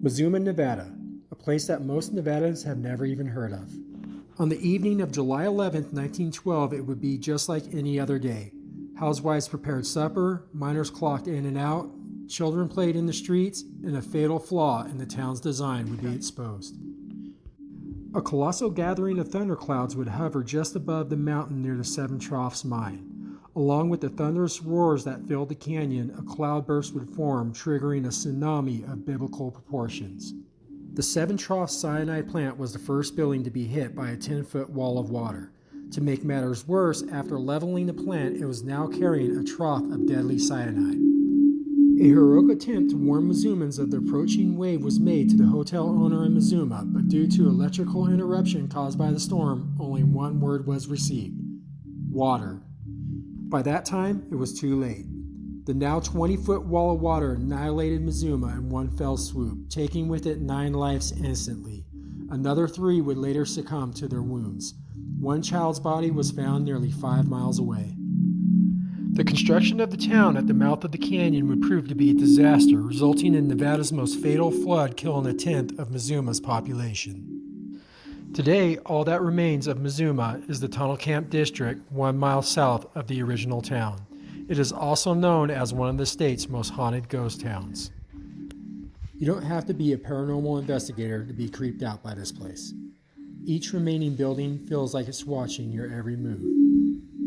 Mazuma, Nevada, a place that most Nevadans have never even heard of. On the evening of July 11th, 1912, it would be just like any other day. Housewives prepared supper, miners clocked in and out, children played in the streets, and a fatal flaw in the town's design would be exposed. A colossal gathering of thunderclouds would hover just above the mountain near the Seven Troughs mine. Along with the thunderous roars that filled the canyon, a cloudburst would form, triggering a tsunami of biblical proportions. The Seven Troughs cyanide plant was the first building to be hit by a 10-foot wall of water. To make matters worse, after leveling the plant, it was now carrying a trough of deadly cyanide. A heroic attempt to warn Mazumans of the approaching wave was made to the hotel owner in Mazuma, but due to electrical interruption caused by the storm, only one word was received: water. By that time, it was too late. The now 20-foot wall of water annihilated Mazuma in one fell swoop, taking with it 9 lives instantly. Another 3 would later succumb to their wounds. One child's body was found nearly 5 miles away. The construction of the town at the mouth of the canyon would prove to be a disaster, resulting in Nevada's most fatal flood, killing 1/10 of Mazuma's population. Today, all that remains of Mazuma is the Tunnel Camp District, 1 mile south of the original town. It is also known as one of the state's most haunted ghost towns. You don't have to be a paranormal investigator to be creeped out by this place. Each remaining building feels like it's watching your every move.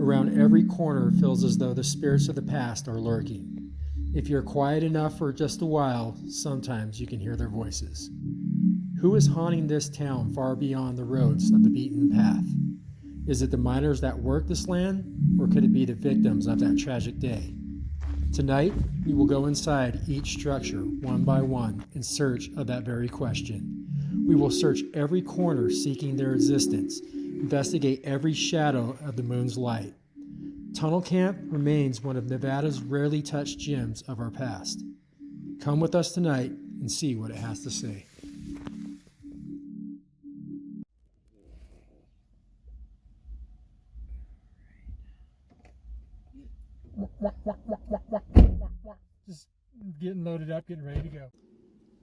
Around every corner feels as though the spirits of the past are lurking. If you're quiet enough for just a while, sometimes you can hear their voices. Who is haunting this town far beyond the roads of the beaten path? Is it the miners that work this land, or could it be the victims of that tragic day? Tonight, we will go inside each structure one by one in search of that very question. We will search every corner seeking their existence, investigate every shadow of the moon's light. Tunnel Camp remains one of Nevada's rarely touched gems of our past. Come with us tonight and see what it has to say. Just getting loaded up, getting ready to go.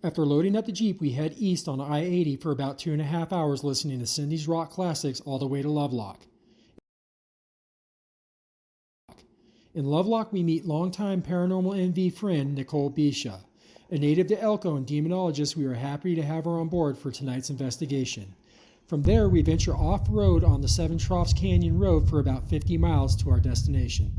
After loading up the Jeep, we head east on I-80 for about 2.5 hours listening to Cindy's rock classics all the way to Lovelock. In Lovelock, we meet longtime Paranormal NV friend Nicole Bisha. A native to Elko and demonologist, we are happy to have her on board for tonight's investigation. From there, we venture off-road on the Seven Troughs Canyon Road for about 50 miles to our destination.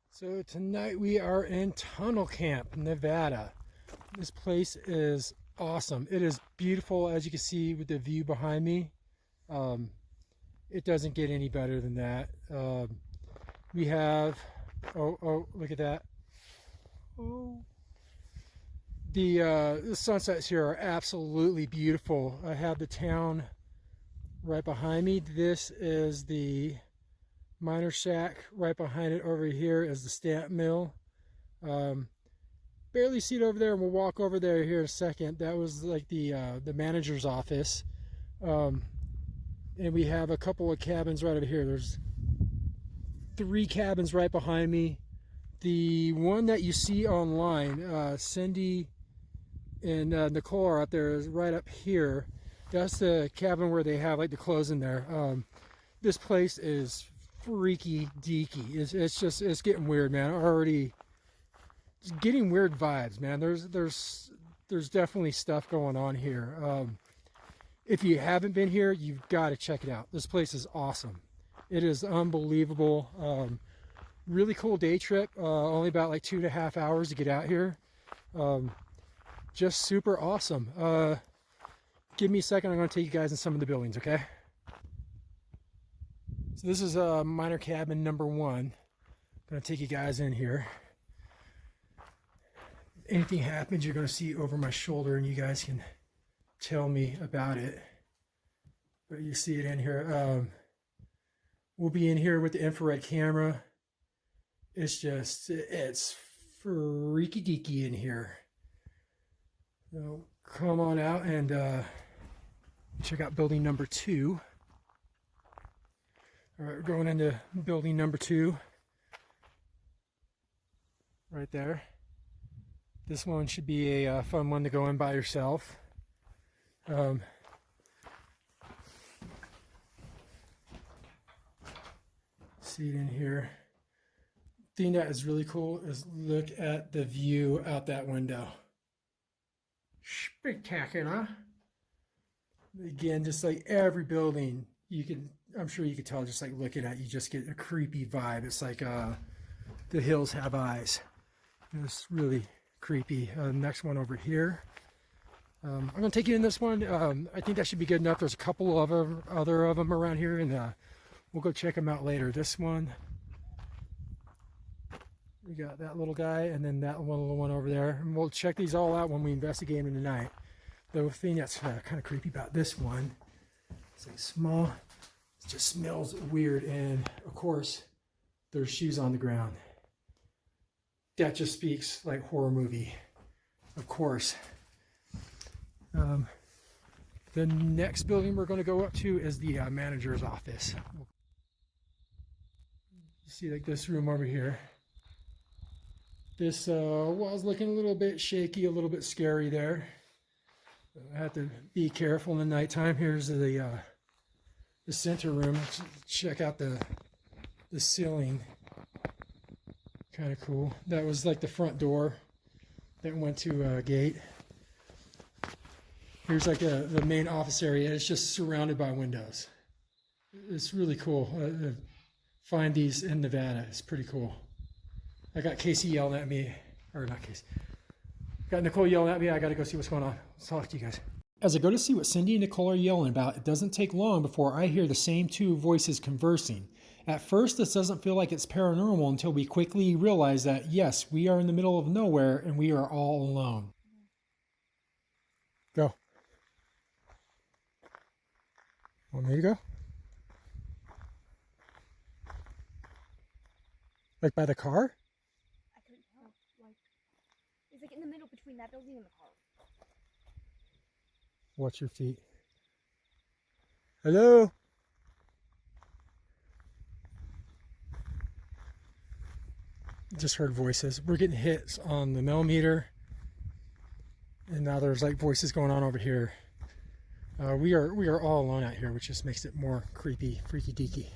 So tonight we are in Tunnel Camp, Nevada. This place is awesome. It is beautiful, as you can see with the view behind me. It doesn't get any better than that. We have, look at that. Oh, the sunsets here are absolutely beautiful. I have the town right behind me. This is the miner shack. Right behind it over here is the stamp mill. Barely see it over there, and we'll walk over there here in a second. That was like the manager's office. And we have a couple of cabins right over here. There's 3 cabins right behind me. The one that you see online, Cindy and Nicole are up there, is right up here. That's the cabin where they have like the clothes in there. This place is freaky deaky. It's getting weird, man. Already just getting weird vibes, man. There's definitely stuff going on here. If you haven't been here, you've got to check it out. This place is awesome. It is unbelievable. Really cool day trip. Only about like 2.5 hours to get out here. Just super awesome. Give me a second. I'm going to take you guys in some of the buildings, okay? So this is miner cabin number 1. I'm going to take you guys in here. If anything happens, you're going to see over my shoulder, and you guys can tell me about it. But you see it in here. We'll be in here with the infrared camera. It's freaky deaky in here. So come on out and check out building number 2. All right, we're going into building number 2. right there. This one should be a fun one to go in by yourself. See it in here. Thing that is really cool is look at the view out that window. Spectacular. Again, just like every building, I'm sure you could tell just like looking at it, you just get a creepy vibe. It's like the hills have eyes. It's really creepy. Next one over here. I'm going to take you in this one. I think that should be good enough. There's a couple of other of them around here, and we'll go check them out later. This one, we got that little guy, and then that little one over there. And we'll check these all out when we investigate them tonight. The thing that's kind of creepy about this one, it's like small, it just smells weird, and of course, there's shoes on the ground. That just speaks like horror movie, of course. The next building we're going to go up to is the manager's office. You see like this room over here. This wall's looking a little bit shaky, a little bit scary there. I have to be careful in the nighttime. Here's the center room. Check out the ceiling. Kind of cool. That was like the front door that went to a gate. Here's like the main office area. It's just surrounded by windows. It's really cool. Find these in Nevada. It's pretty cool. I got Casey yelling at me, or not Casey. Got Nicole yelling at me. I got to go see what's going on. Let's talk to you guys. As I go to see what Cindy and Nicole are yelling about, it doesn't take long before I hear the same two voices conversing. At first, this doesn't feel like it's paranormal until we quickly realize that, yes, we are in the middle of nowhere and we are all alone. Go. Want me to go? Like by the car? I couldn't tell. Like, it's like in the middle between that building and the car. Watch your feet. Hello? Just heard voices. We're getting hits on the millimeter. And now there's like voices going on over here. We are all alone out here, which just makes it more creepy, freaky deaky.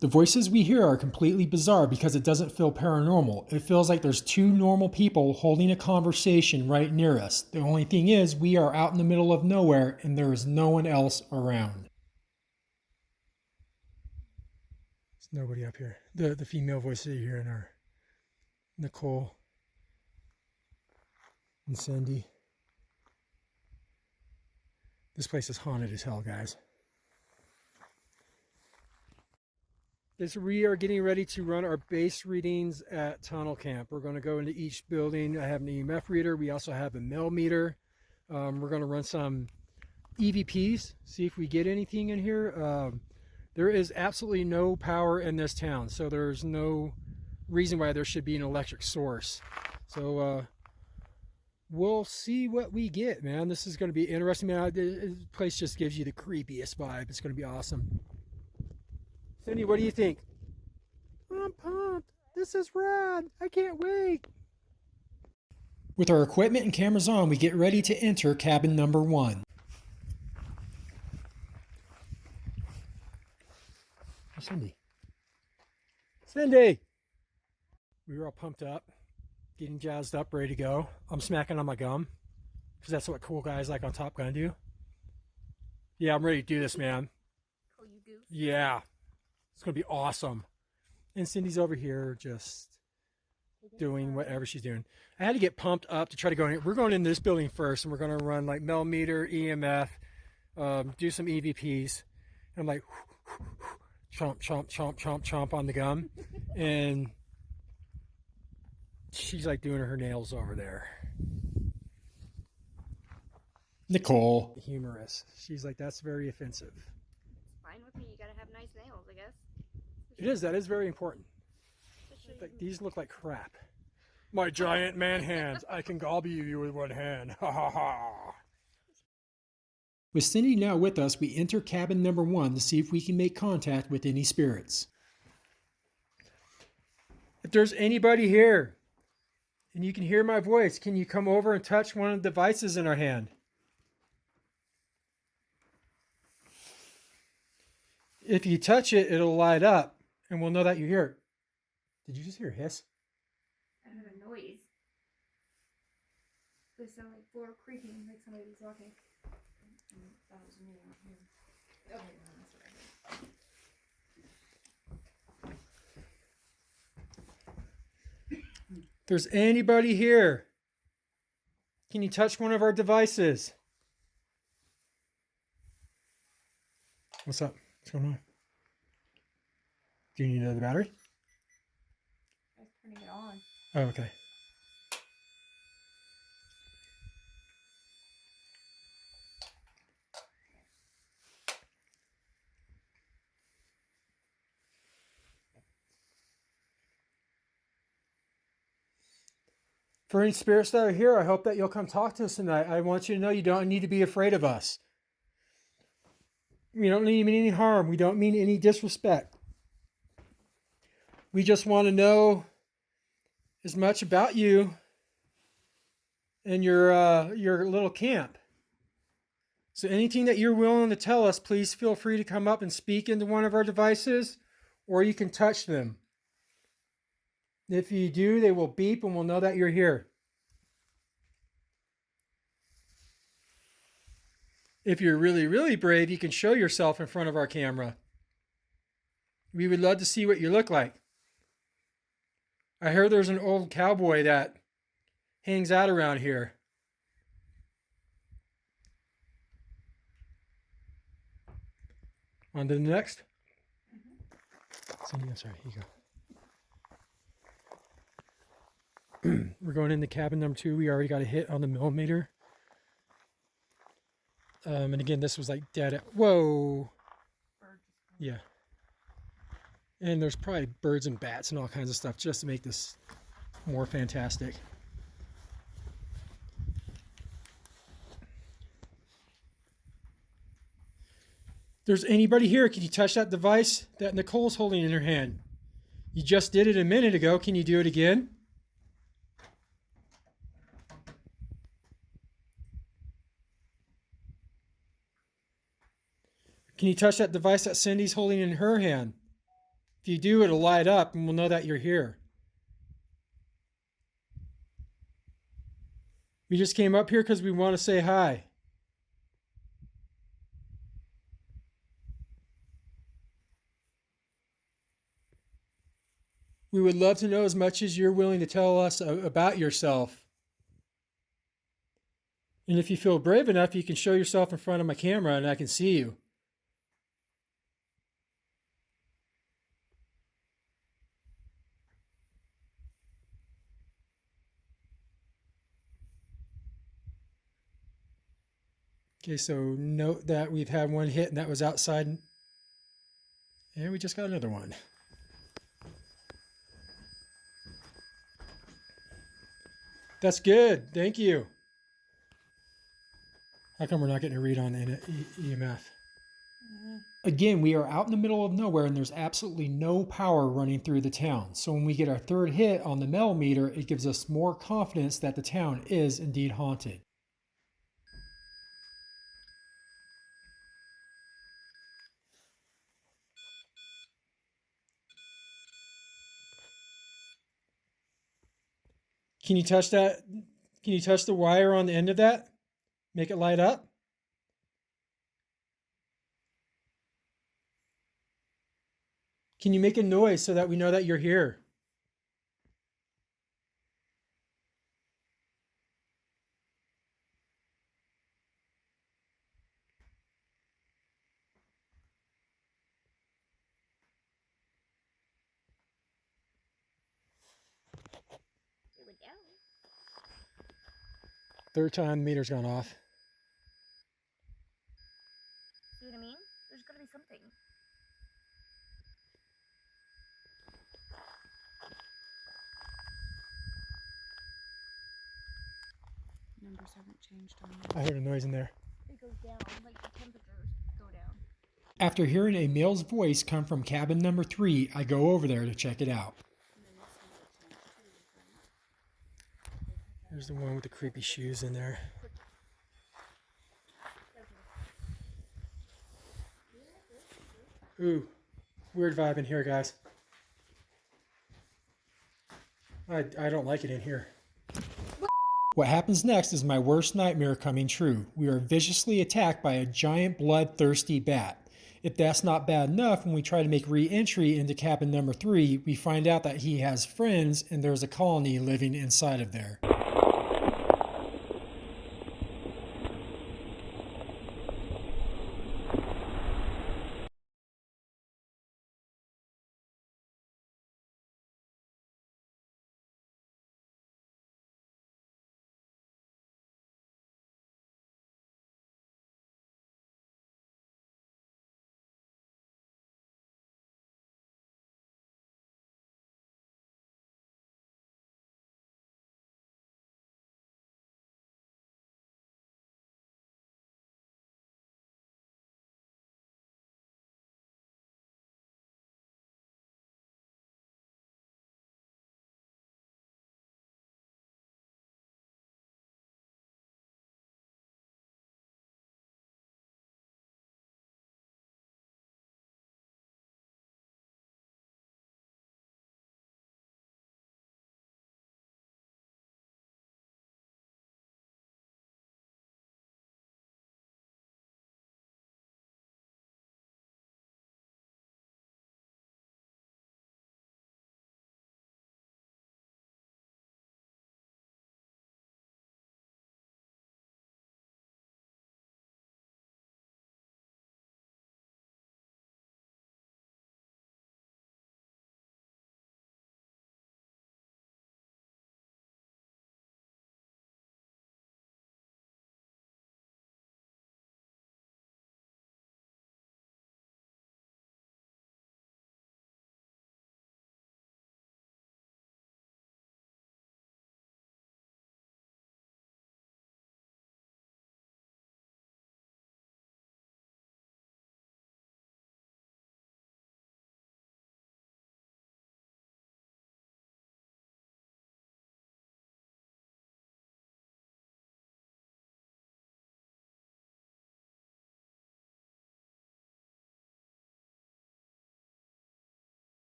The voices we hear are completely bizarre because it doesn't feel paranormal. It feels like there's two normal people holding a conversation right near us. The only thing is we are out in the middle of nowhere and there is no one else around. There's nobody up here. The female voices you hear are Nicole and Cindy. This place is haunted as hell, guys. We are getting ready to run our base readings at Tunnel Camp. We're going to go into each building. I have an EMF reader. We also have a mel meter. We're going to run some EVPs, see if we get anything in here. There is absolutely no power in this town, so there's no reason why there should be an electric source. So we'll see what we get, man. This is going to be interesting, man. This place just gives you the creepiest vibe. It's going to be awesome. Cindy, what do you think? I'm pumped. This is rad. I can't wait. With our equipment and cameras on, we get ready to enter cabin number 1. Oh, Cindy. Cindy! We were all pumped up, getting jazzed up, ready to go. I'm smacking on my gum, because that's what cool guys like on Top Gun do. Yeah, I'm ready to do this, man. Oh, you goof. Yeah. It's going to be awesome. And Cindy's over here just doing whatever she's doing. I had to get pumped up to try to go in. We're going in this building first, and we're going to run like mel meter, EMF, do some EVPs. And I'm like, chomp, chomp, chomp, chomp, chomp on the gum. And she's like doing her nails over there. Nicole. Humorous. She's like, that's very offensive. Fine with me. You gotta have nice nails, I guess. It is. That is very important. Like, these look like crap. My giant man hands. I can gobble you with one hand. Ha ha ha. With Cindy now with us, we enter cabin number 1 to see if we can make contact with any spirits. If there's anybody here and you can hear my voice, can you come over and touch one of the devices in our hand? If you touch it, it'll light up and we'll know that you're here. Did you just hear a hiss? I heard a noise. It sounded like floor creaking, like somebody was walking. That was me out here. Okay, no, that's what I heard. If there's anybody here, can you touch one of our devices? What's up? What's going on? Do you need another battery? I was turning it on. Oh, okay. For any spirits that are here, I hope that you'll come talk to us tonight. I want you to know you don't need to be afraid of us. We don't mean any harm. We don't mean any disrespect. We just want to know as much about you and your little camp. So anything that you're willing to tell us, please feel free to come up and speak into one of our devices, or you can touch them. If you do, they will beep and we'll know that you're here. If you're really, really brave, you can show yourself in front of our camera. We would love to see what you look like. I heard there's an old cowboy that hangs out around here. On to the next. Cindy, I'm sorry, here you go. We're going into cabin number 2. We already got a hit on the millimeter. And again, this was like dead. Whoa. Yeah. And there's probably birds and bats and all kinds of stuff just to make this more fantastic. If there's anybody here, can you touch that device that Nicole's holding in her hand? You just did it a minute ago. Can you do it again? Can you touch that device that Cindy's holding in her hand? If you do, it'll light up and we'll know that you're here. We just came up here because we want to say hi. We would love to know as much as you're willing to tell us about yourself. And if you feel brave enough, you can show yourself in front of my camera and I can see you. Okay, so note that we've had one hit and that was outside. And we just got another one. That's good. Thank you. How come we're not getting a read on EMF? Again, we are out in the middle of nowhere and there's absolutely no power running through the town. So when we get our third hit on the millimeter, it gives us more confidence that the town is indeed haunted. Can you touch that? Can you touch the wire on the end of that? Make it light up? Can you make a noise so that we know that you're here? It went down. Third time the meter's gone off. See what I mean? There's gotta be something. Numbers haven't changed on I heard a noise in there. It goes down, like the temperatures go down. After hearing a male's voice come from cabin number 3, I go over there to check it out. There's the one with the creepy shoes in there. Ooh, weird vibe in here, guys. I don't like it in here. What happens next is my worst nightmare coming true. We are viciously attacked by a giant bloodthirsty bat. If that's not bad enough, when we try to make re-entry into cabin number 3, we find out that he has friends and there's a colony living inside of there.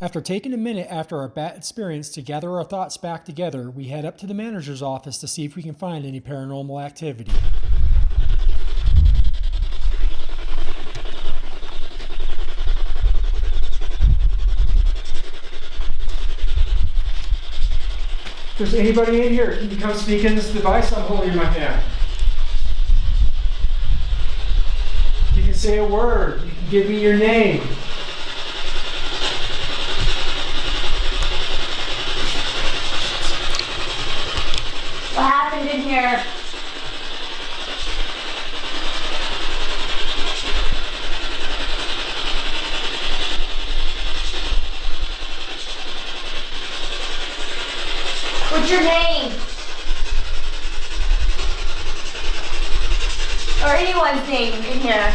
After taking a minute after our bat experience to gather our thoughts back together, we head up to the manager's office to see if we can find any paranormal activity. If there's anybody in here, can you come speak in this device I'm holding in my hand? You can say a word. You can give me your name. What happened in here? What's your name? Or anyone's name in here?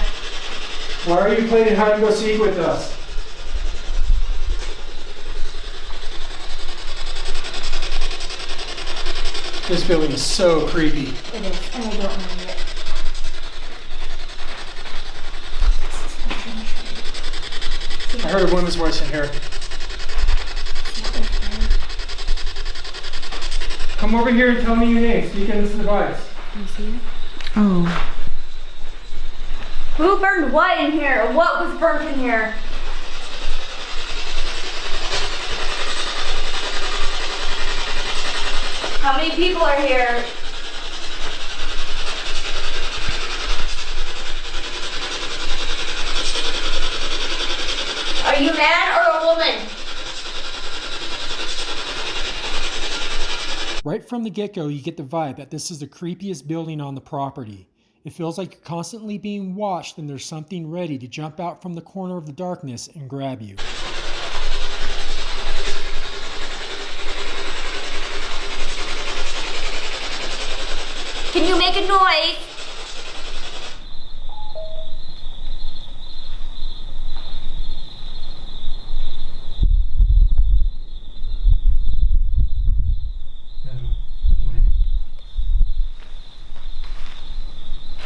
Why are you playing hide and go seek with us? This building is so creepy. It is, and I don't know it. I heard a woman's voice in here. Come over here and tell me your name. Speak in this device. Do you see it? Oh. Who burned what in here? Or what was burnt in here? How many people are here? Are you a man or a woman? Right from the get-go, you get the vibe that this is the creepiest building on the property. It feels like you're constantly being watched and there's something ready to jump out from the corner of the darkness and grab you. Can you make a noise?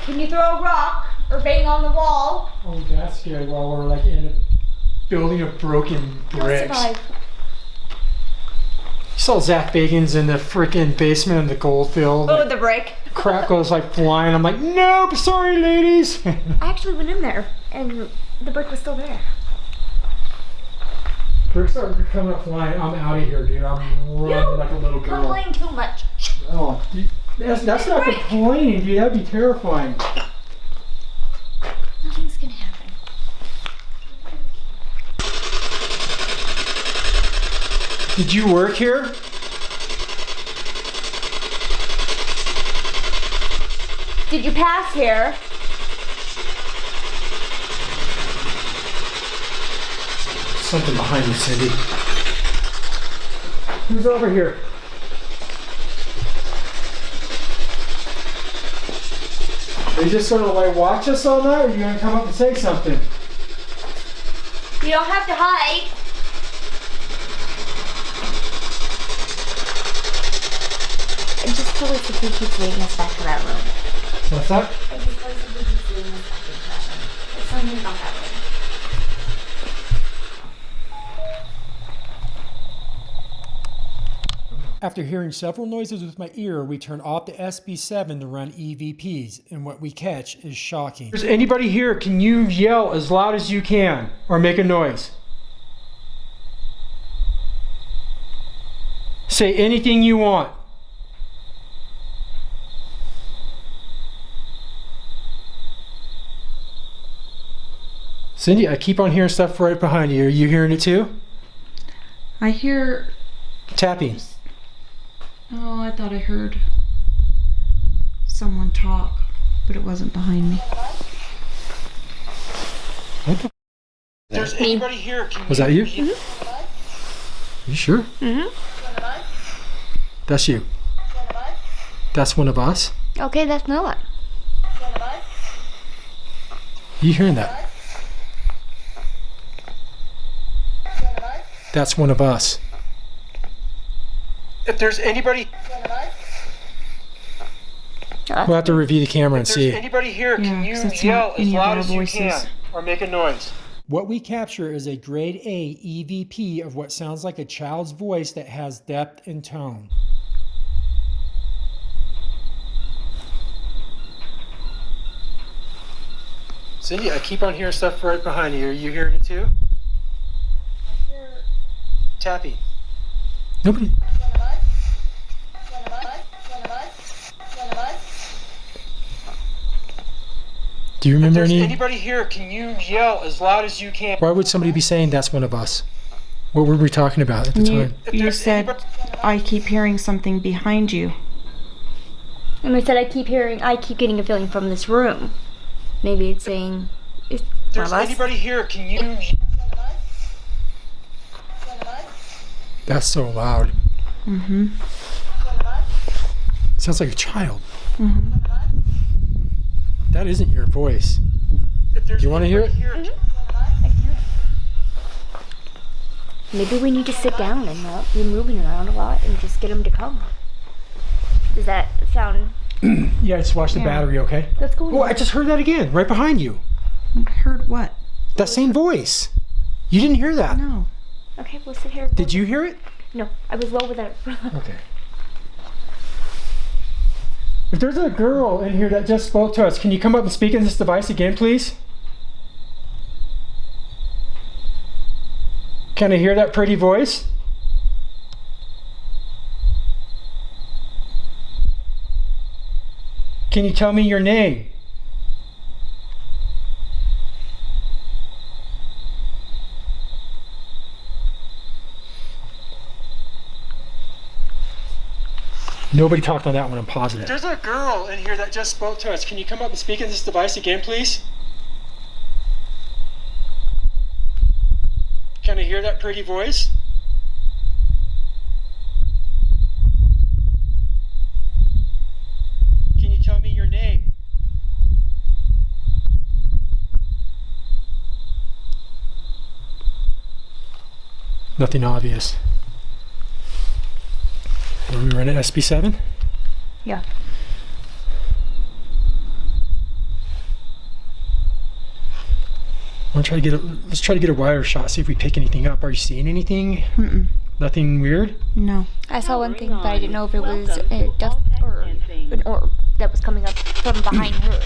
Can you throw a rock or bang on the wall? Oh, that's scary. While we're like in a building of broken You'll bricks. survive. You saw Zach Bagans in the freaking basement in the gold field. Oh, the brick. Crap goes like flying. I'm like, nope, sorry, ladies. I actually went in there and the brick was still there. Bricks are coming up flying. I'm out of here, dude. I'm running like a little girl. Complain too much. Oh, dude, that's not complaining, dude. That'd be terrifying. Nothing's gonna happen. Did you work here? Did you pass here? Something behind you, Cindy. Who's over here? Are you just gonna like watch us all night, or are you gonna come up and say something? You don't have to hide. I just feel like if he keeps leading us back to that room. What's that? I just feel like if he keeps leading us back into that room. There's something about that room. After hearing several noises with my ear, we turn off the SB7 to run EVPs, and what we catch is shocking. If there's anybody here, can you yell as loud as you can, or make a noise? Say anything you want. Cindy, I keep on hearing stuff right behind you. Are you hearing it too? I hear. Tapping. Oh, I thought I heard someone talk, but it wasn't behind me. What the? There's anybody here. Was that you? You sure? That's you. That's one of us. Okay, that's Noah. You hearing that? That's one of us. If there's anybody, we'll have to review the camera and see. If there's anybody here, can you 'cause that's yell not as any of loud our as you voices. can, or make a noise? What we capture is a grade A EVP of what sounds like a child's voice that has depth and tone. Cindy, I keep on hearing stuff right behind you. Are you hearing it too? I hear Tapping. Nobody. Do you remember any? Anybody here, can you yell as loud as you can? Why would somebody be saying that's one of us? What were we talking about at the time? You said, I keep hearing something behind you. And I said I keep getting a feeling from this room. Maybe it's saying, it's If one there's of us. anybody here, can you? That's so loud. Mm-hmm. Sounds like a child. Mm-hmm. That isn't your voice. Do you want to hear it? Maybe we need to sit down and not be moving around a lot and just get him to come. Does that sound... Yeah, just watch the battery, okay? Let's go. Oh, I just heard that again, right behind you. Heard what? That same voice. You didn't hear that. No. Okay, we'll sit here. Did you hear it? No, I was low with it. Okay. If there's a girl in here that just spoke to us, can you come up and speak in this device again, please? Can I hear that pretty voice? Can you tell me your name? Nobody talked on that one, I'm positive. There's a girl in here that just spoke to us. Can you come up and speak in this device again, please? Can I hear that pretty voice? Can you tell me your name? Nothing obvious. Are we running SB7? Yeah. Let's try to get a wider shot, see if we pick anything up. Are you seeing anything? Mm-mm. Nothing weird? No. I saw one thing, but I didn't know if it was a dust or an orb that was coming up from behind her.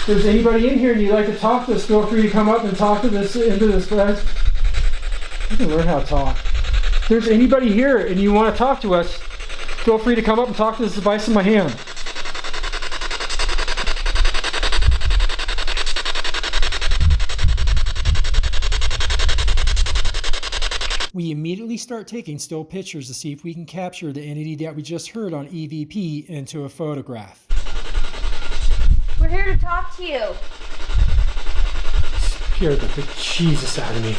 If there's anybody in here and you'd like to talk to us, feel free to come up and talk to this into this, guys. You can learn how to talk. If there's anybody here and you want to talk to us, feel free to come up and talk to this device in my hand. We immediately start taking still pictures to see if we can capture the entity that we just heard on EVP into a photograph. We're here to talk to you. Scared the Jesus out of me.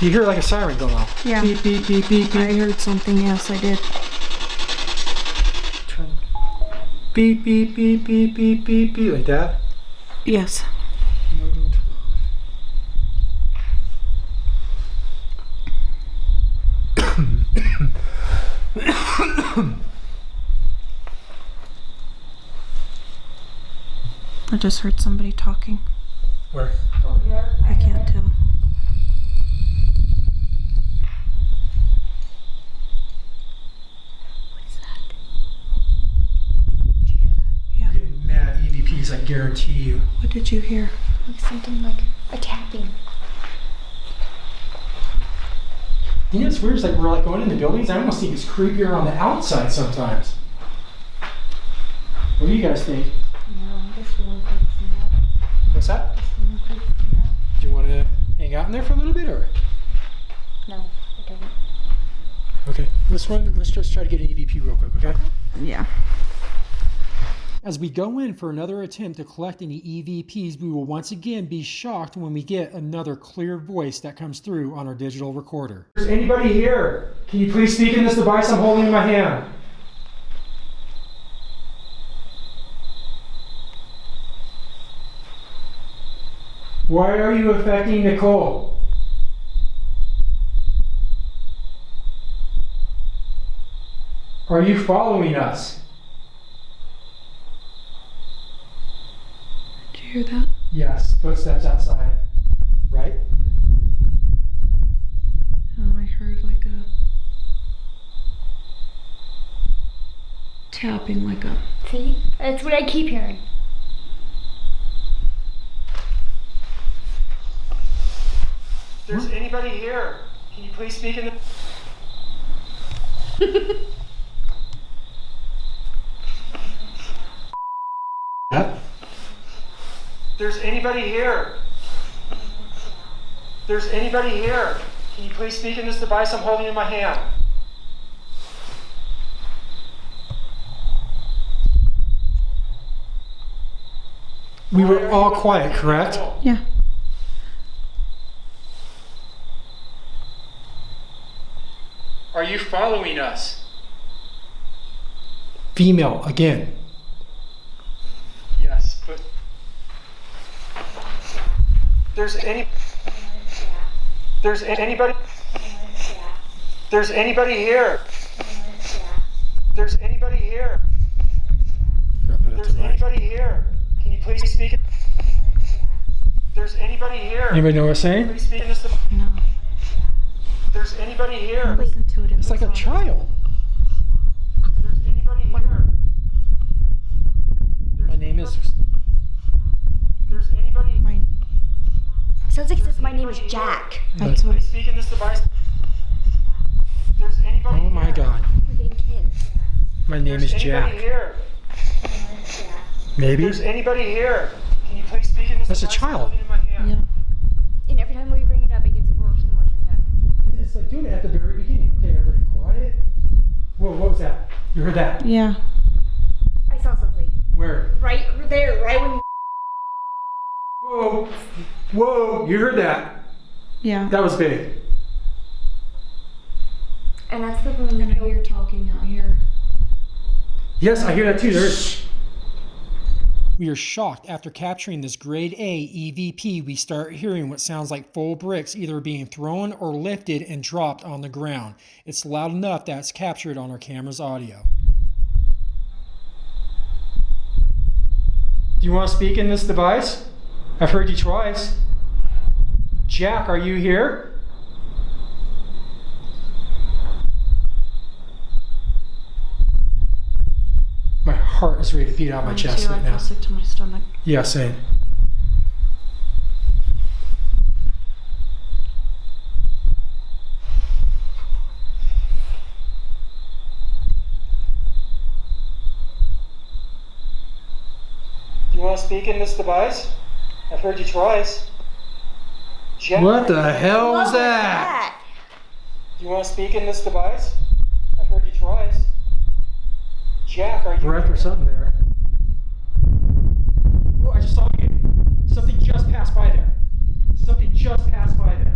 You hear like a siren going off? Yeah. Beep, beep, beep, beep, beep. I heard something. Yes, I did. Beep, beep, beep, beep, beep, beep, beep, like that? Yes. I just heard somebody talking. Where? I can't tell. Yeah. You're getting mad EVPs, I guarantee you. What did you hear? Like something like a tapping. You know, it's weird. It's like we're like going in the buildings. I almost think it's creepier on the outside sometimes. What do you guys think? No, this one creeps me out. What's that? This one creeps me out. Do you want to hang out in there for a little bit, or? No, it doesn't. Okay, let's just try to get an EVP real quick, okay? Yeah. As we go in for another attempt to collect any EVPs, we will once again be shocked when we get another clear voice that comes through on our digital recorder. Is anybody here? Can you please speak in this device I'm holding in my hand? Why are you affecting Nicole? Are you following us? Did you hear that? Yes, footsteps outside. Right? Oh, I heard like a tapping, like a. See? That's what I keep hearing. If there's anybody here, can you please speak in the... If there's anybody here. If there's anybody here, can you please speak in this device I'm holding in my hand? We were all quiet, correct? Yeah. Are you following us? Female, again. Yes, but... There's anybody... There's anybody here. There's anybody here. There's anybody here. Can you please speak? There's anybody here. Anybody know what I'm saying? Please speak in this. No. There's anybody here. Listen to it. It's like a child. There's anybody here. My name is. There's anybody. Mine. Sounds like was Jack. That's what. Speak in this device. There's anybody oh my God. We're getting kids. My name is Jack. Here. Maybe. There's anybody here. Can you please speak in this That's a device? child. Holding in my hand. Yeah. And every time we bring it up, it gets worse and worse and worse. It's like doing it at the very beginning. Okay, everybody quiet. Whoa, what was that? You heard that? Yeah. I saw something. Where? Right there, right when. Whoa. Whoa, you heard that? Yeah. That was big. And that's the room And I that hear talking out here. Yes, I hear that too. There's. We are shocked after capturing this grade A EVP. We start hearing what sounds like full bricks either being thrown or lifted and dropped on the ground. It's loud enough that it's captured on our camera's audio. Do you want to speak in this device? I've heard you twice. Jack, are you here? My heart is ready to beat out my chest right I now. feel sick to my stomach. Yeah, same. Do you want to speak in this device? I've heard you twice. Jack. What the hell was What that? Do you want to speak in this device? I've heard you twice. Jack, are you Breath or here? something there. Oh, I just saw it. Something just passed by there. Something just passed by there.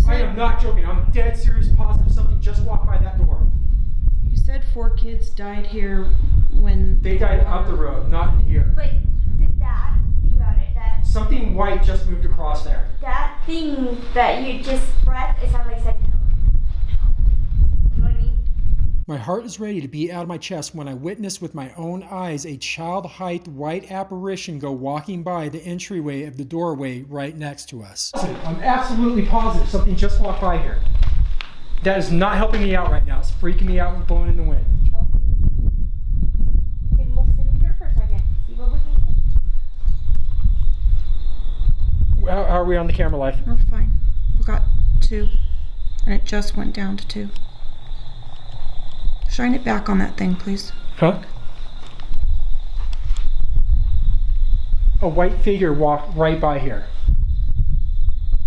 I am not joking. I'm dead serious positive something just walked by that door. You said 4 kids died here when They died up the road, not in here. But did that, think about it, Something white just moved across there. that thing that you just breath, it sounded like said no. You know what I mean? My heart is ready to beat out of my chest when I witnessed with my own eyes a child-height white apparition go walking by the entryway of the doorway right next to us. I'm absolutely positive something just walked by here. That is not helping me out right now. It's freaking me out and blowing in the wind. Then we'll sit in here for a second. See what we can do. How are we on the camera life? We're fine. We got 2. And it just went down to 2. Shine it back on that thing, please. Huh? A white figure walked right by here.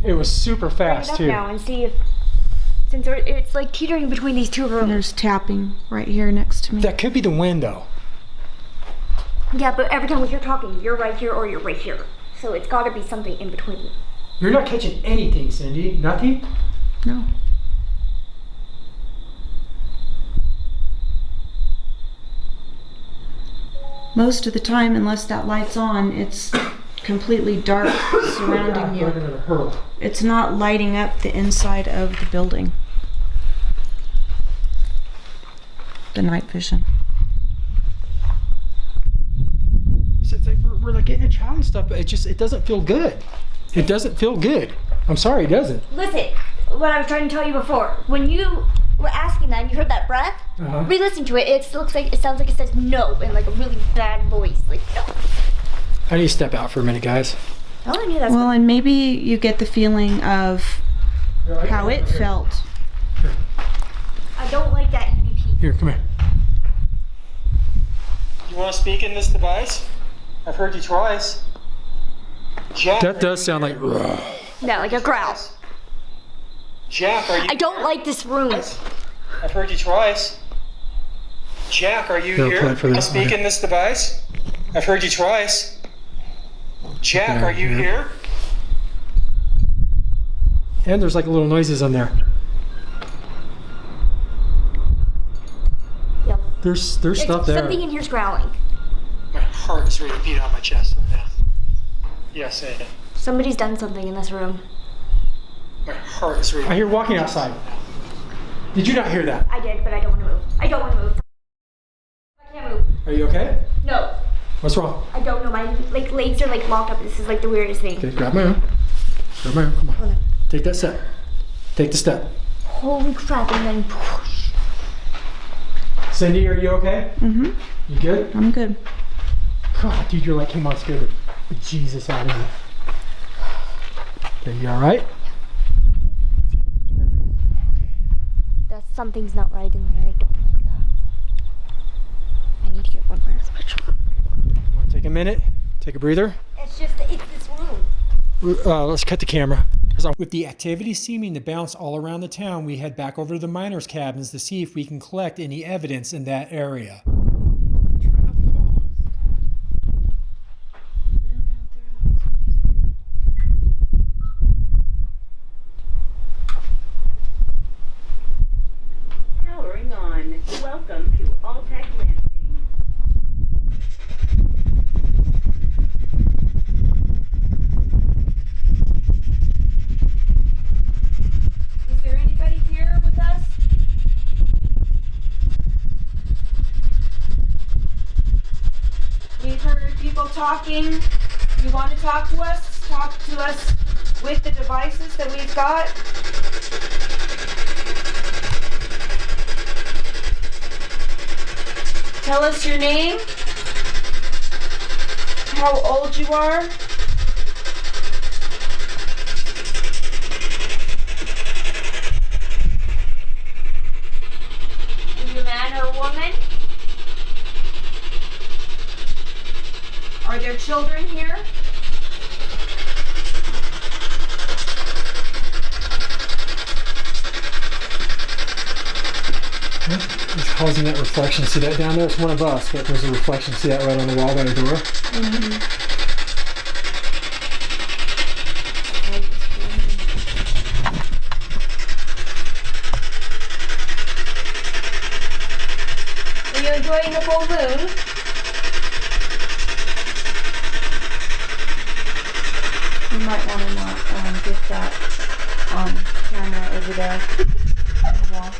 It was super Bring it fast up too. now and see if, since it's like teetering between these two And rooms. there's tapping right here next to me. That could be the wind though. Yeah, but every time we hear talking, you're right here or you're right here. So it's got to be something in between. You're not catching anything, Cindy. Nothing? No. Most of the time, unless that light's on, it's completely dark surrounding you. Gonna hurl. It's not lighting up the inside of the building. The night vision. It's like we're like getting a child and stuff, but it doesn't feel good. It doesn't feel good. I'm sorry, it doesn't. Listen, what I was trying to tell you before. When you were asking that and you heard that breath, Uh-huh. re-listen to it. It sounds like it says no in like a really bad voice. Like no. I need to step out for a minute, guys. Oh, I knew that's Well, and maybe you get the feeling of how it felt. I don't like that EVP. Here, come here. Do you want to speak in this device? I've heard you twice. Jack. That does sound like. No, like a growl. Jack, are you? I don't like this room. I've heard you twice. Jack, are you Here, I'll here? play it for Want this to speak one. in this device? I've heard you twice. Jack, Okay, are you here. here? And there's like little noises on there. Yep. There's stuff there. Something in here's growling. My heart is ready to beat out my chest right now. Yes, say it. Somebody's done something in this room. My heart is ready. I hear walking outside. Did you not hear that? I did, but I don't want to move. I don't want to move. I can't move. Are you okay? No, What's wrong? I don't know. My legs are like locked up. This is like the weirdest thing. Okay, grab my arm. Grab my arm. Come on. Take that step. Take the step. Holy crap! And then whoosh. Cindy, are you okay? Mm-hmm. You good? I'm good. God, dude, your light came on scared the Jesus out of me. Okay, you all right? That something's not right in there. I don't like that. I need to get one last picture. Want to take a minute? Take a breather? It's just, it's this room. Let's cut the camera. With the activity seeming to bounce all around the town, we head back over to the miners' cabins to see if we can collect any evidence in that area. Try not to fall. Powering on. Welcome to Alltech Lansing. Is there anybody here with us? We've heard people talking. You want to talk to us? Talk to us with the devices that we've got. Tell us your name, how old you are. Are you a man or a woman? Are there children here? It's causing that reflection. See that down there? It's one of us, but there's a reflection. See that right on the wall by the door? Are you enjoying the full moon? You might want to not get that camera over there on the wall.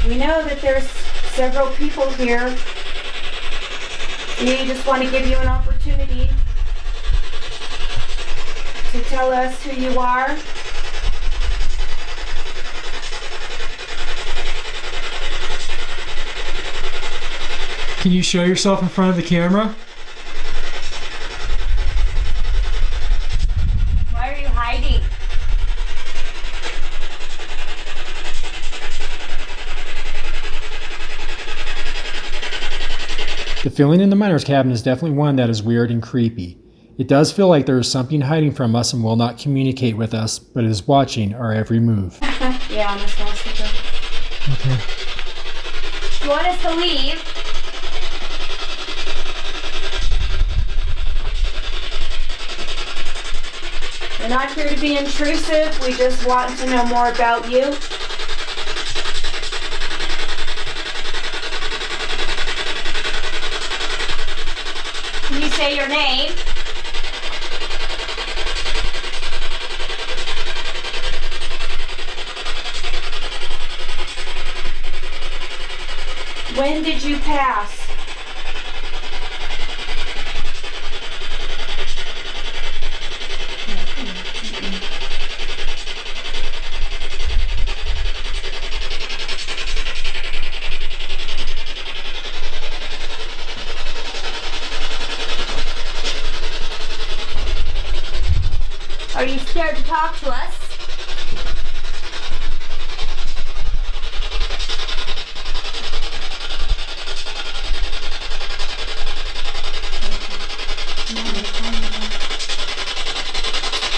We know that there's several people here. We just want to give you an opportunity to tell us who you are. Can you show yourself in front of the camera? Why are you hiding? The feeling in the miner's cabin is definitely one that is weird and creepy. It does feel like there is something hiding from us and will not communicate with us, but is watching our every move. Yeah, on this last picture. Okay. You want us to leave? We're not here to be intrusive. We just want to know more about you. Can you say your name? When did you pass? Are you scared to talk to us?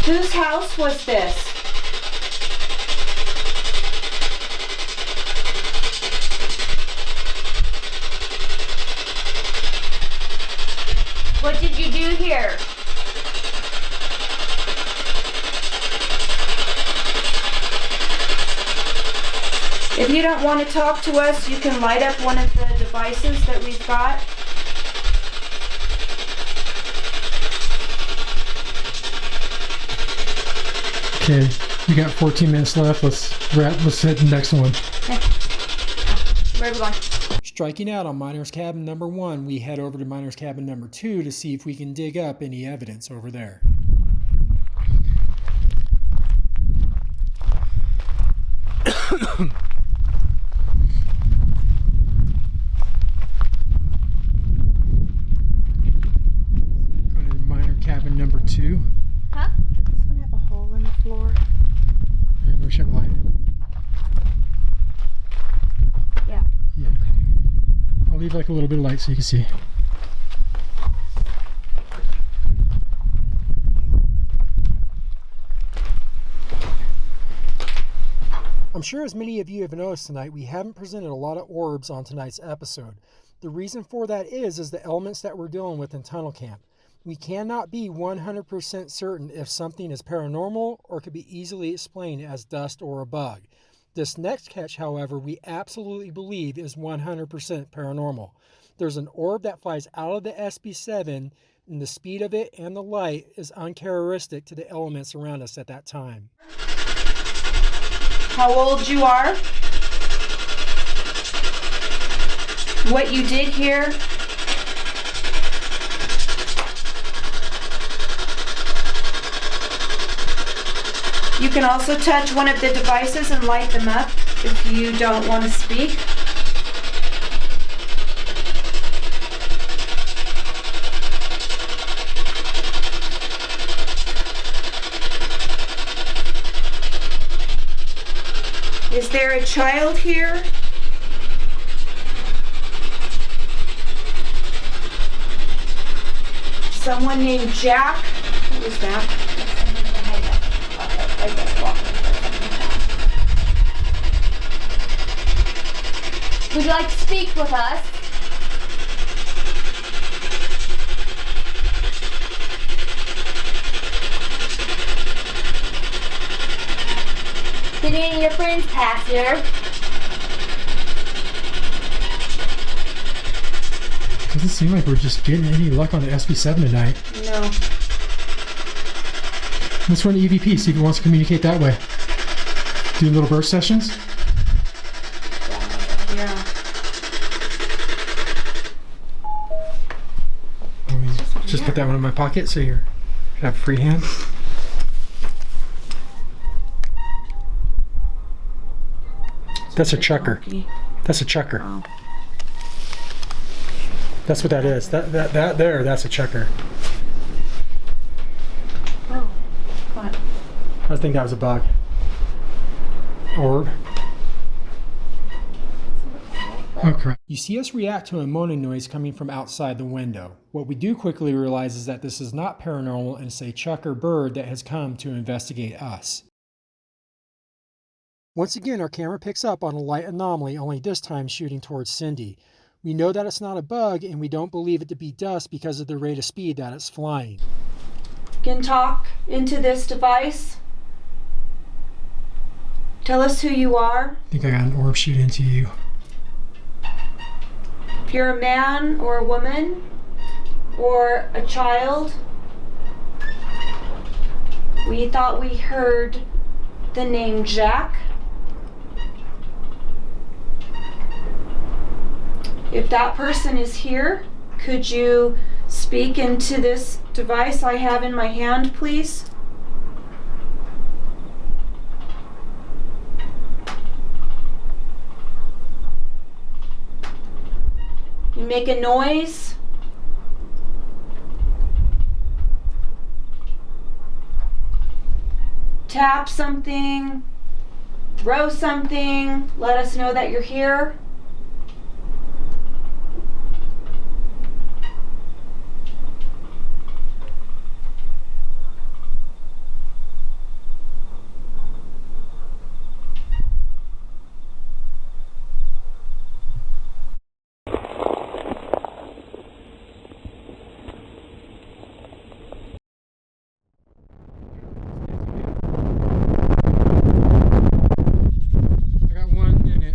Whose house was this? What did you do here? If you don't want to talk to us, you can light up one of the devices that we've got. Okay, we got 14 minutes left. Let's hit the next one. Where are we going? Striking out on miner's cabin number 1, we head over to miner's cabin number 2 to see if we can dig up any evidence over there. Going to minor cabin number 2. Did this one have a hole in the floor? Here, let me shed light. Yeah. Yeah. I'll leave like a little bit of light so you can see. I'm sure as many of you have noticed tonight, we haven't presented a lot of orbs on tonight's episode. The reason for that is the elements that we're dealing with in tunnel camp. We cannot be 100% certain if something is paranormal or could be easily explained as dust or a bug. This next catch, however, we absolutely believe is 100% paranormal. There's an orb that flies out of the SB7, and the speed of it and the light is uncharacteristic to the elements around us at that time. How old you are? What you did here? You can also touch one of the devices and light them up if you don't want to speak. Is there a child here? Someone named Jack? What was that? Would you like to speak with us? Did any of your friends pass here? Doesn't seem like we're just getting any luck on the SB7 tonight. No. Let's run the EVP, see if it wants to communicate that way. Do little burst sessions. Yeah. Let me just put that one in my pocket so you have free hand. That's a chucker. That's a chucker. Oh. That's what that is. That there, that's a chucker. Oh. What? I think that was a bug. Orb. Oh, correct. You see us react to a moaning noise coming from outside the window. What we do quickly realize is that this is not paranormal and it's a chucker bird that has come to investigate us. Once again, our camera picks up on a light anomaly, only this time shooting towards Cindy. We know that it's not a bug, and we don't believe it to be dust because of the rate of speed that it's flying. You can talk into this device. Tell us who you are. I think I got an orb shoot into you. If you're a man or a woman or a child. We thought we heard the name Jack. If that person is here, could you speak into this device I have in my hand, please? You make a noise. Tap something, throw something, let us know that you're here. I got one in it.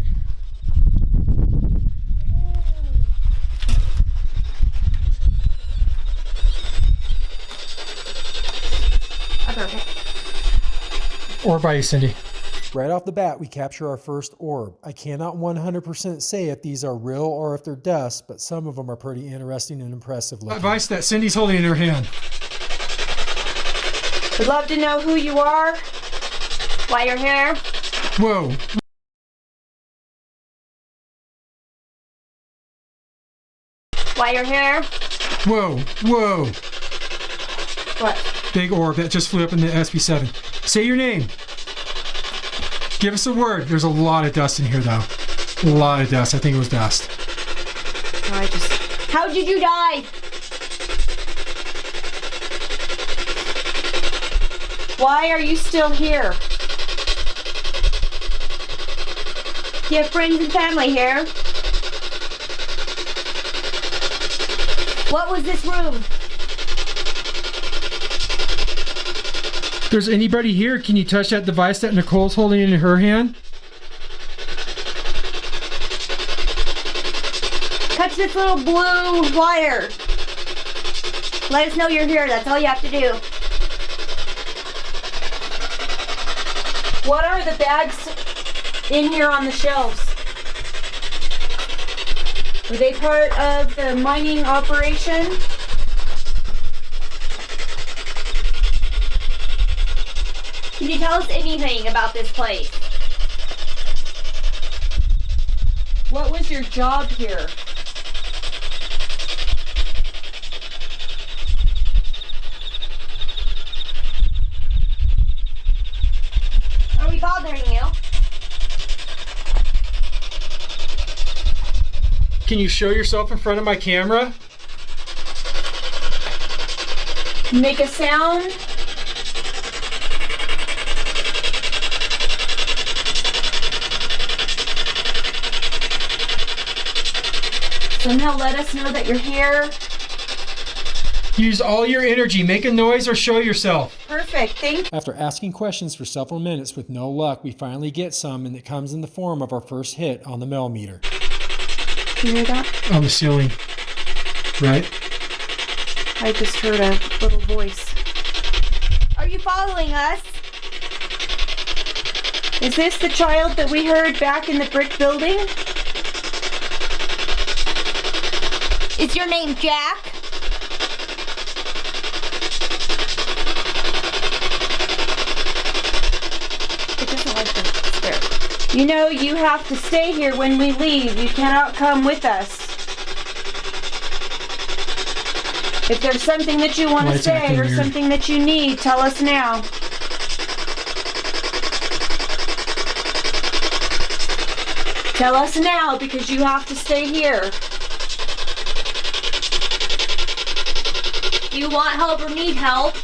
Orb by you, Cindy. Right off the bat, we capture our first orb. I cannot 100% say if these are real or if they're dust, but some of them are pretty interesting and impressive looking. Device that Cindy's holding in her hand. We'd love to know who you are. Why you're here? Whoa. Why you're here? Whoa, whoa. What? Big orb that just flew up in the SB7. Say your name. Give us a word. There's a lot of dust in here, though. A lot of dust. I think it was dust. How did you die? Why are you still here? Do you have friends and family here? What was this room? If there's anybody here, can you touch that device that Nicole's holding in her hand? Touch this little blue wire. Let us know you're here. That's all you have to do. What are the bags in here on the shelves? Were they part of the mining operation? Can you tell us anything about this place? What was your job here? Are we bothering you? Can you show yourself in front of my camera? Make a sound. Somehow let us know that you're here. Use all your energy. Make a noise or show yourself. Perfect, thank you. After asking questions for several minutes with no luck, we finally get some, and it comes in the form of our first hit on the millimeter. You hear that? On the ceiling. Right? I just heard a little voice. Are you following us? Is this the child that we heard back in the brick building? Is your name Jack? It doesn't like the stare. You know, you have to stay here when we leave. You cannot come with us. If there's something that you want to Lights say acting or weird. something that you need, tell us now. Tell us now because you have to stay here. Do you want help or need help?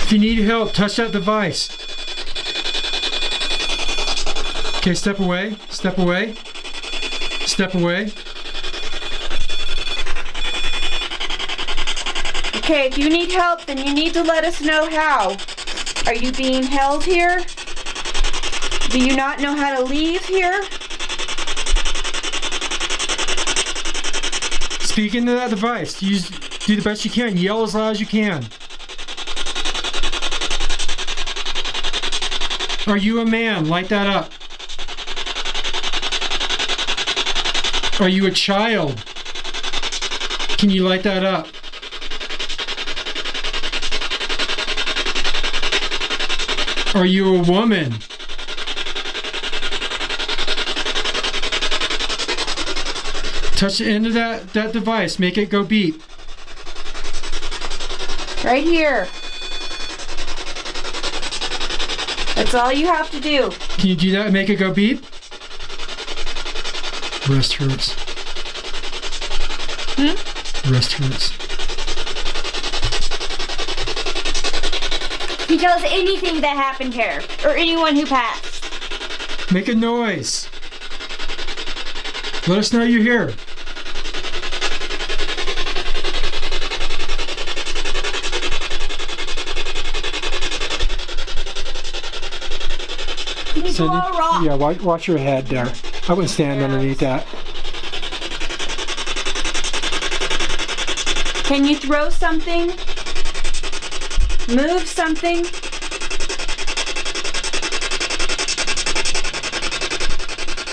If you need help, touch that device. Okay, step away. Step away. Step away. Okay, if you need help, then you need to let us know how. Are you being held here? Do you not know how to leave here? Speak into that device. Do the best you can. Yell as loud as you can. Are you a man? Light that up. Are you a child? Can you light that up? Are you a woman? Touch the end of that device. Make it go beep. Right here. That's all you have to do. Can you do that and make it go beep? Wrist hurts. Wrist hurts. Can you tell us anything that happened here? Or anyone who passed? Make a noise. Let us know you're here. Can you throw a rock? Yeah, watch your head there. I wouldn't stand underneath that. Can you throw something? Move something?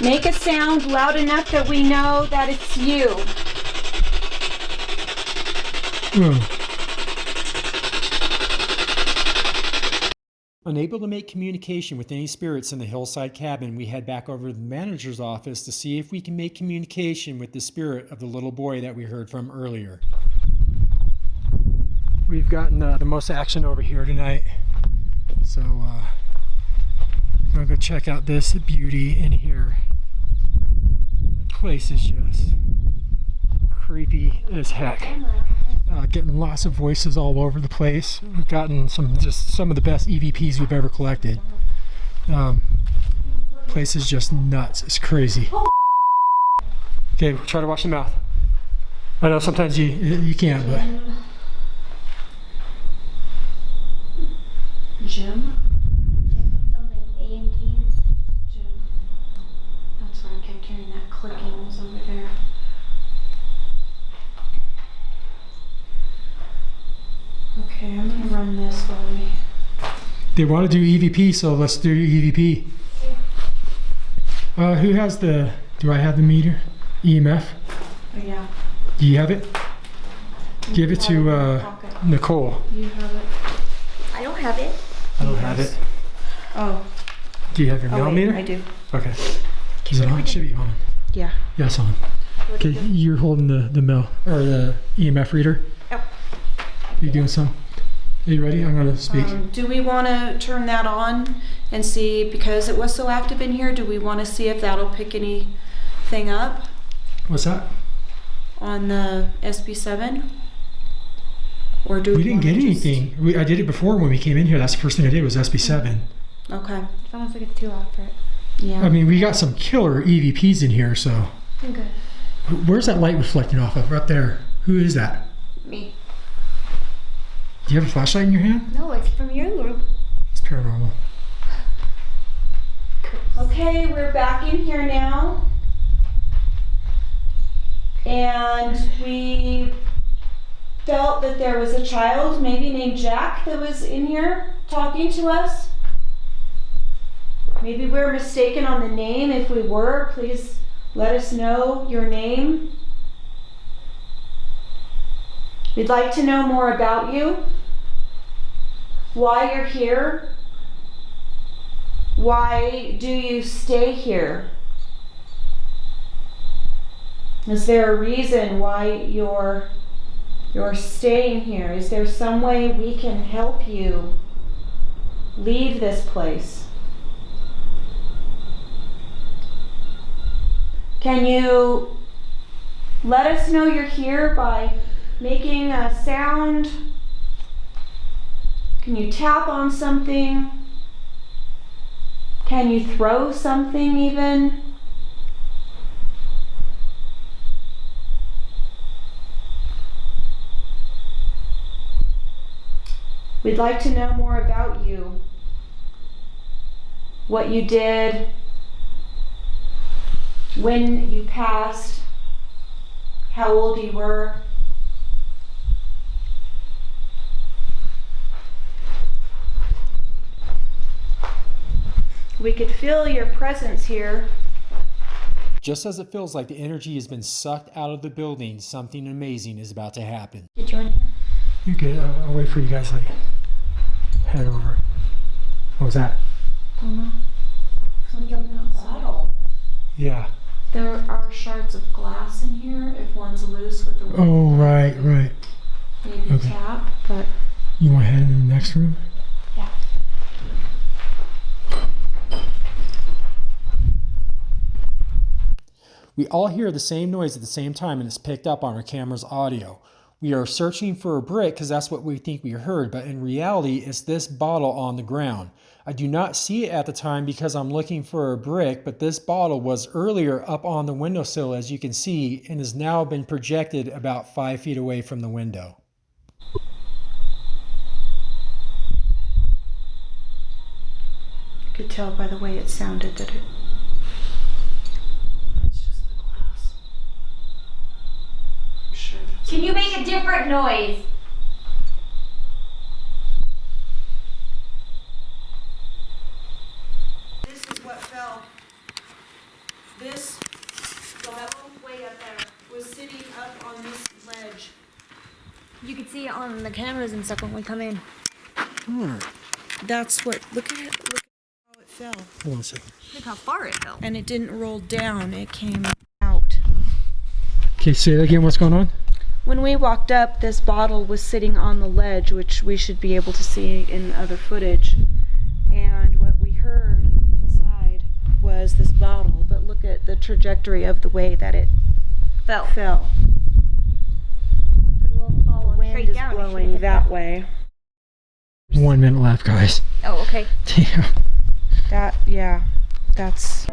Make a sound loud enough that we know that it's you. Unable to make communication with any spirits in the hillside cabin, we head back over to the manager's office to see if we can make communication with the spirit of the little boy that we heard from earlier. We've gotten the most action over here tonight, so I'm gonna go check out this beauty in here. The place is just creepy as heck. Getting lots of voices all over the place. We've gotten some of the best EVPs we've ever collected. Place is just nuts. It's crazy. Okay, try to watch the mouth. I know sometimes you can't, but Jim? Something A&T. Jim. That's where I kept hearing that clicking was over there. Okay, I'm gonna run this while we... they want to do EVP, so let's do EVP. Who has the? Do I have the meter? EMF? Oh yeah. Do you have it? Give it to Pocket. Nicole. You have it. I don't have it. I don't have it. Oh. Do you have your Oh, wait, millimeter? I do. Okay. Is it on? It should be on. Yeah. Yeah, it's on. Okay, you're holding the the EMF reader. Yep. You doing some? Are you ready? I'm gonna speak. Do we want to turn that on and see, because it was so active in here, do we want to see if that'll pick anything up What's that? on the SB7? Or do We didn't wanna get just- anything. I did it before when we came in here. That's the first thing I did was SB7. Okay. Sounds like it's too loud for it. Yeah. I mean, we got some killer EVPs in here. So, Okay. where's that light reflecting off of? Right there. Who is that? Me. Do you have a flashlight in your hand? No, it's from your group. It's paranormal. Okay, we're back in here now. And we felt that there was a child, maybe named Jack, that was in here talking to us. Maybe we're mistaken on the name. If we were, please let us know your name. We'd like to know more about you, why you're here, why do you stay here? Is there a reason why you're staying here? Is there some way we can help you leave this place? Can you let us know you're here by making a sound? Can you tap on something? Can you throw something even? We'd like to know more about you. What you did, when you passed, how old you were. We could feel your presence here. Just as it feels like the energy has been sucked out of the building, something amazing is about to happen. Did you want to? You're good. I'll wait for you guys. Like, head over. What was that? Yeah. There are shards of glass in here. If one's loose with the wind, Oh, right. maybe okay. tap, but You want to head in the next room? yeah. We all hear the same noise at the same time, and it's picked up on our camera's audio. We are searching for a brick because that's what we think we heard, but in reality, it's this bottle on the ground. I do not see it at the time because I'm looking for a brick, but this bottle was earlier up on the windowsill, as you can see, and has now been projected about 5 feet away from the window. I could tell by the way it sounded that it. It's just the glass. I'm sure that's. Can you make a different noise? This is what fell. This bottle way up there was sitting up on this ledge. You could see it on the cameras and stuff when we come in. that's what, look at it, look at how it fell. Hold on a second. Look how far it fell. And it didn't roll down, it came out. Okay, say that again. What's going on? When we walked up, this bottle was sitting on the ledge, which we should be able to see in other footage. And what we heard inside was this bottle, but look at the trajectory of the way that it Fell. fell. Could well fall The wind straight is down. blowing that way. 1 minute left, guys. Oh, okay. Damn. That, yeah, that's